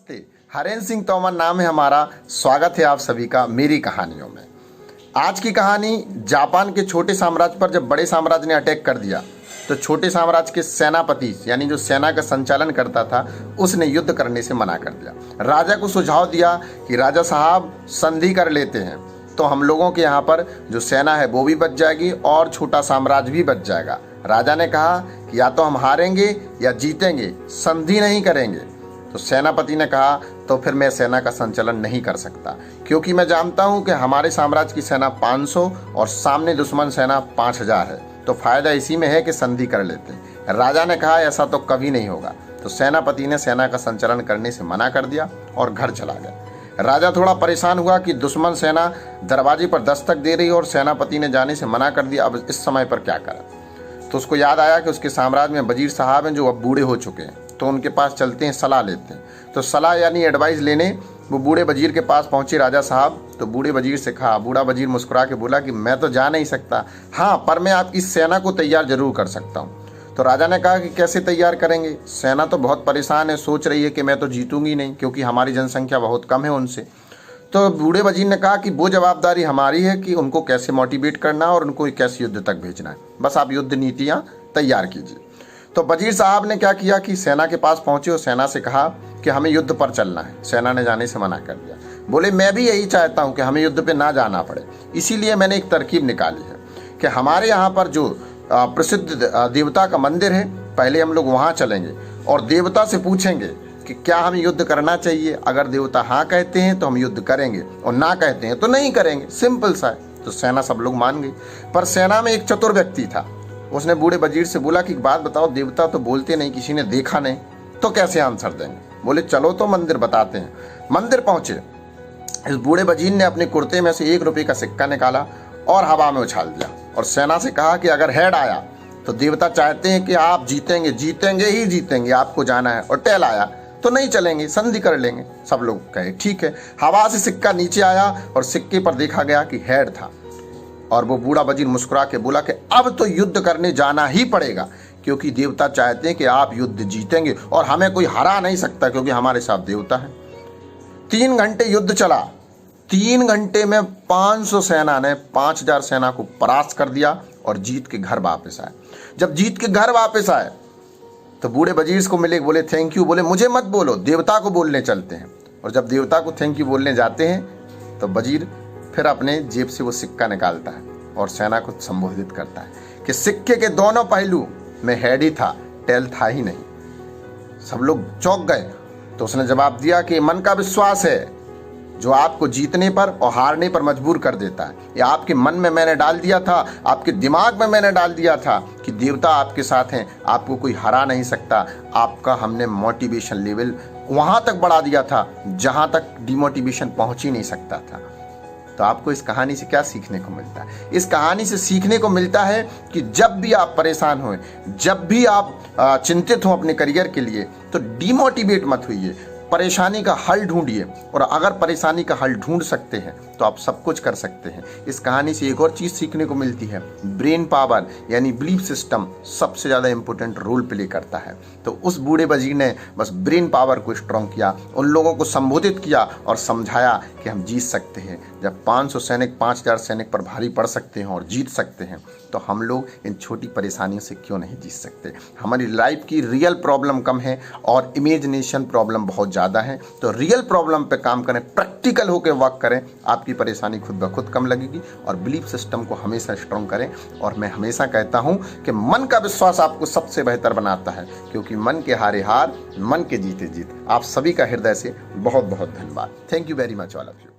नमस्ते, हरेंद्र सिंह तोमर नाम है हमारा। स्वागत है आप सभी का मेरी कहानियों में। आज की कहानी जापान के छोटे साम्राज्य पर जब बड़े साम्राज्य ने अटैक कर दिया तो छोटे साम्राज्य के सेनापति यानी जो सेना का संचालन करता था उसने युद्ध करने से मना कर दिया। राजा को सुझाव दिया कि राजा साहब संधि कर लेते हैं तो हम लोगों के यहाँ पर जो सेना है वो भी बच जाएगी और छोटा साम्राज्य भी बच जाएगा। राजा ने कहा कि या तो हम हारेंगे या जीतेंगे, संधि नहीं करेंगे। तो सेनापति ने कहा तो फिर मैं सेना का संचालन नहीं कर सकता, क्योंकि मैं जानता हूं कि हमारे साम्राज्य की सेना 500 और सामने दुश्मन सेना 5000 है, तो फायदा इसी में है कि संधि कर लेते हैं। राजा ने कहा ऐसा तो कभी नहीं होगा। तो सेनापति ने सेना का संचालन करने से मना कर दिया और घर चला गया। राजा थोड़ा परेशान हुआ कि दुश्मन सेना दरवाजे पर दस्तक दे रही और सेनापति ने जाने से मना कर दिया, अब इस समय पर क्या करा। तो उसको याद आया कि उसके साम्राज्य में वजीर साहब हैं जो अब बूढ़े हो चुके हैं, तो उनके पास चलते हैं, सलाह लेते हैं। तो सलाह यानी एडवाइस लेने वो बूढ़े वजीर के पास पहुंचे राजा साहब। तो बूढ़े वजीर से कहा, बूढ़ा वजीर मुस्कुरा के बोला कि मैं तो जा नहीं सकता, हाँ पर मैं आपकी सेना को तैयार जरूर कर सकता हूँ। तो राजा ने कहा कि कैसे तैयार करेंगे, सेना तो बहुत परेशान है, सोच रही है कि मैं तो जीतूंगी नहीं क्योंकि हमारी जनसंख्या बहुत कम है उनसे। तो बूढ़े वजीर ने कहा कि वो जवाबदारी हमारी है कि उनको कैसे मोटिवेट करना और उनको कैसे युद्ध तक भेजना है, बस आप युद्ध नीतियाँ तैयार कीजिए। तो वजीर साहब ने क्या किया कि सेना के पास पहुंचे और सेना से कहा कि हमें युद्ध पर चलना है। सेना ने जाने से मना कर दिया, बोले मैं भी यही चाहता हूं कि हमें युद्ध पे ना जाना पड़े, इसीलिए मैंने एक तरकीब निकाली है कि हमारे यहाँ पर जो प्रसिद्ध देवता का मंदिर है, पहले हम लोग वहाँ चलेंगे और देवता से पूछेंगे कि क्या हमें युद्ध करना चाहिए। अगर देवता हाँ कहते हैं तो हम युद्ध करेंगे और ना कहते हैं तो नहीं करेंगे, सिंपल सा है। तो सेना सब लोग मान गई, पर सेना में एक चतुर व्यक्ति था। उसने बूढ़े वजीर से बोला कि बात बताओ, देवता तो बोलते नहीं, किसी ने देखा नहीं, तो कैसे आंसर देंगे। बोले चलो तो मंदिर बताते हैं। मंदिर पहुंचे, इस बूढ़े वजीर ने अपने कुर्ते में से 1 रुपये का सिक्का निकाला और हवा में उछाल दिया और सेना से कहा कि अगर हेड आया तो देवता चाहते हैं कि आप जीतेंगे, जीतेंगे ही जीतेंगे, आपको जाना है, और टेल आया तो नहीं चलेंगे, संधि कर लेंगे। सब लोग कहे ठीक है। हवा से सिक्का नीचे आया और सिक्के पर देखा गया कि हेड था और वो बूढ़ा वजीर मुस्कुरा के बोला कि अब तो युद्ध करने जाना ही पड़ेगा, क्योंकि देवता चाहते हैं कि आप युद्ध जीतेंगे और हमें कोई हरा नहीं सकता क्योंकि हमारे साथ देवता है। 3 घंटे युद्ध चला। 3 घंटे में 500 सेना ने 5000 सेना को परास्त कर दिया और जीत के घर वापस आए। जब जीत के घर वापस आए तो बूढ़े वजीर को मिले, बोले थैंक यू, बोले मुझे मत बोलो, देवता को बोलने चलते हैं। और जब देवता को थैंक यू बोलने जाते हैं तो वजीर फिर अपने जेब से वो सिक्का निकालता है और सेना को संबोधित करता है कि सिक्के के दोनों पहलू में हेड ही था, टेल था ही नहीं। सब लोग चौंक गए। तो उसने जवाब दिया कि मन का विश्वास है जो आपको जीतने पर और हारने पर मजबूर कर देता है। ये आपके मन में मैंने डाल दिया था, आपके दिमाग में मैंने डाल दिया था कि देवता आपके साथ हैं, आपको कोई हरा नहीं सकता। आपका हमने मोटिवेशन लेवल वहाँ तक बढ़ा दिया था जहाँ तक डिमोटिवेशन पहुँच ही नहीं सकता था। तो आपको इस कहानी से क्या सीखने को मिलता है? इस कहानी से सीखने को मिलता है कि जब भी आप परेशान हों, जब भी आप चिंतित हों अपने करियर के लिए, तो डिमोटिवेट मत होइए, परेशानी का हल ढूंढिए। और अगर परेशानी का हल ढूंढ सकते हैं तो आप सब कुछ कर सकते हैं। इस कहानी से एक और चीज़ सीखने को मिलती है, ब्रेन पावर यानी बिलीफ सिस्टम सबसे ज़्यादा इंपॉर्टेंट रोल प्ले करता है। तो उस बूढ़े वजीर ने बस ब्रेन पावर को स्ट्रॉन्ग किया, उन लोगों को संबोधित किया और समझाया कि हम जीत सकते हैं। जब 500 सैनिक 5000 सैनिक पर भारी पड़ सकते हैं और जीत सकते हैं, तो हम लोग इन छोटी परेशानियों से क्यों नहीं जीत सकते। हमारी लाइफ की रियल प्रॉब्लम कम है और इमेजिनेशन प्रॉब्लम बहुत ज़्यादा है। तो रियल प्रॉब्लम पे काम करें, प्रैक्टिकल होकर वर्क करें, आपकी परेशानी खुद ब खुद कम लगेगी। और बिलीफ सिस्टम को हमेशा स्ट्रॉन्ग करें। और मैं हमेशा कहता हूं कि मन का विश्वास आपको सबसे बेहतर बनाता है, क्योंकि मन के हारे हार, मन के जीते जीत। आप सभी का हृदय से बहुत बहुत धन्यवाद। Thank you very much all of you.